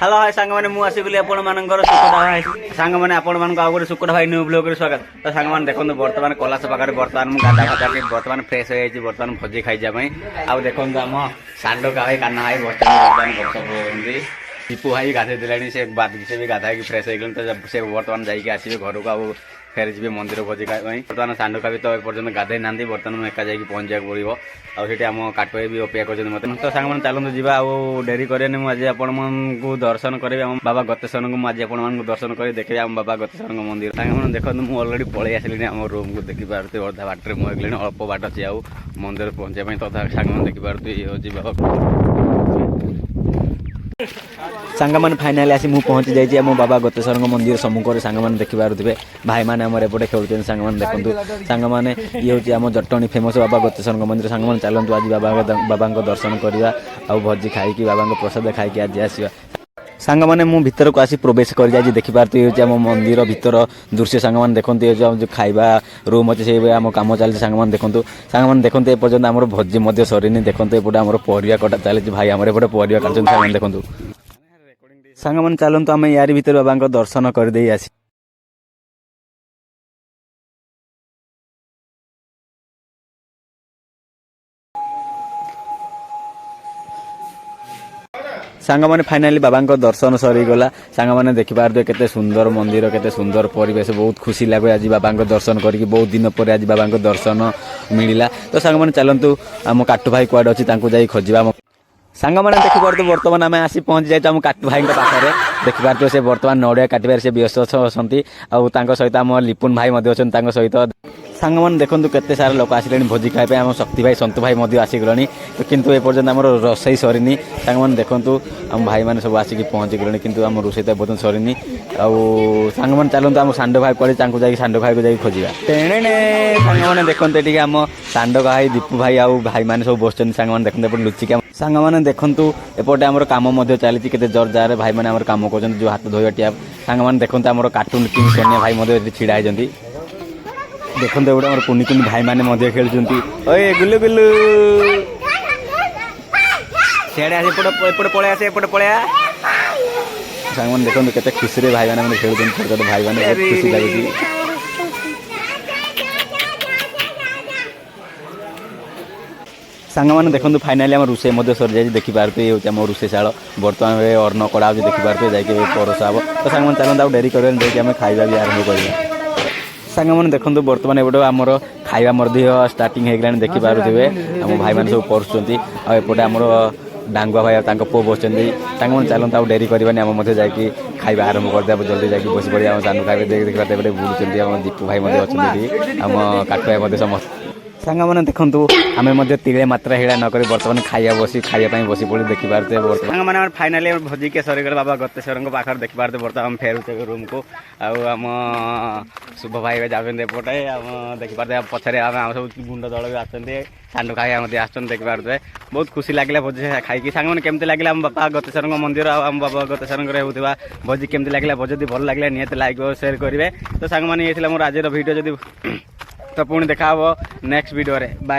Hello hi सांग मैंने मुझे आसिक सुखदा भाई सांग मैंने आप सुखदा भाई न्यू ब्लॉग स्वागत। तो सांग मैंने देखो बर्तमान कलाश पाखे बर्तमान गाधा फाधा बर्तमान फ्रेश हो बर्तमान भोजी खाई आउ देखो आम सांडो का भाई काना भाई बर्तमान गप दीपू भाई गाधे देलानी से बाद से भी गाधा फ्रेश हो तो से बर्तमान जाइए आसवे घर को आउ फेर जी मंदिर भोजी खाई बर्तमान सांडो का भी तो पर्यटन गाधे ना बर्तमान एका जाकि पहुँचा पड़ो आठ आम काटुए भी अपेक्षा कर मत तो सांग मैंने चलते जी आउ डेरी करेनि मुझे आपण दर्शन करेंगे आम बाबा गतेश्वर को मुझे आप दर्शन कर देखिए आम बाबा गतेश्वर मंदिर सांग मैंने देखो मुझे अलरेडी पलि आसली आम रूम को देखिपे अर्धा बाटे मुझे अल्प बाट अच्छी आउ मंदिर पहुँचा तथा सांग मैंने देखिपे सांग मैंने फाइनाली आसी मुझे पहुँची जाइए मो बाबा गतेश्वर मंदिर सम्मुख सांग मैंने देखिपे भाई मैंने आम एपटे खेलुचे सांग मैंने देखो सांग मैंने ये हूँ आम जटणी फेमस बाबा गतेश्वर मंदिर सांग मैंने चलतु आज बाबा दर्शन करवा आ भोजी खाई बाबा प्रसाद खाई आज आसवा सांग मैंने मु भीतर को आसी प्रवेश कर जाए देखिपारे ये आम मंदिर भीतर दृश्य सांग मैंने देखते ये जो खाଇବା रूम अच्छे से आम कम चलती सांग मैंने देखते एपर्तन आम भोजी सरीनी देखते एपटे आम परिया कटा चली भाई आम एपटे परिया काटुं सांग मैंने देखो सांग मैंने चलतु आम यार भीतर बाबा दर्शन करदे आसी सांग मैंने फाइनाली बाबा दर्शन सरीगला सांग मैंने देखिपारे केते सुंदर मंदिर केते सुंदर परिवेश बहुत खुशी लगे आज बाबा दर्शन करके बहुत दिन पर आज बाबा दर्शन मिलला तो सांग मैंने चलतु आम काटू भाई कुआडे अच्छी खोजा सांग मैंने देखिपारे बर्तमान आम आसी पहुंची जाए आम काटू भाई पाखे देखिपारे से बर्तमान नड़िया काटबार से व्यस्त अच्छा आउ सहित आम लिपुन भाई अच्छा सहित सांग मैंने देखो केते सारा लोक आसिले भोजी खाई आम शक्ति भाई सन्तु भाई आसीगले तो किंतु एपर्तन आम रोसई सरीनी सांग मैंने देखो आम भाई मैंने सब आसिक पहुँची गले किंतु आम रोसई तो एपर्तन सरीनी आउ सांग मैंने चलते आम सांडो भाई कड़े जाकि सांडो भाई को जाकि खोजा सांग मैंने देखते आम सांडो भाई दीपू भाई आउ भाई मैंने सब बस सांग मैंने देखते लुचिक सांग मैंने देखु एपटे आम कम चली जोर जार भाई मैंने कम कर जो हाथ धोवा टैप सांग मैंने देखते आम कार्टून किंग सोनिया भाई छिड़ा होती देखते गोटे आम कुनि कुनि भाई मैंने खेलुं गुलु गुलु सियाड़े पलि आसे एपटे पलि सांग मैंने देखते केते खुशी भाई मैंने खेलुं छोटे छोटे भाई मैंने बहुत खुशी लगे सांग मैंने देखो फाइनाली आम रोषे सरी जाए देखिपारे ये आम रोषेशाल बर्तमान अन्न कड़ा देखिपारे जाकि परस हम तो सांग मैंने चलते डेरी कर आम खाଇବା भी आरंभ करवा सांग मैंने देखो बर्तमान एपटे आमर खाଇବା स्टार्टिंग होगा देखिपारे आम भाई मैंने सब परुँच आउटे आमर डांगुआ भाई पु बस सांग मैंने चलते आउ डेरी करवानी आम जाकि खाଇବା आरंभ करदे जल्दी जाकि बस पड़े आम चांदू खाइबे देखिपारे बुलूँ आम दीपू भाई अच्छा आम काटू भाई समस्त सांग मैंने देखु आम तिले मात्रा हेड़ा नक बर्तमान खाइया खाइापी बसी पड़ी देखिपारे सांग मैंने फाइनाली भोजी के सरीगले बाबा गतेश्वर पाखे देखिपारे बर्तमान फेरुचे रूम को आम शुभ भाई जाते एपटे आम देखिपारे पछे आम सब गुंड दल भी आसते सांडो खाई आस देखिपारे बहुत खुशी लगे भोजी खाई सांग मैंने केमती लगे आम बाबा गतेश्वर मंदिर आम बाबा गतेश्वर होता भोजी केमती लगे भोजी जब भल लगे निहत लाइक और शेयर करेंगे तो सांग मैंने ये मोर आज भिडियो जब तो पुणी देखा नेक्स्ट वीडियो रे बाय।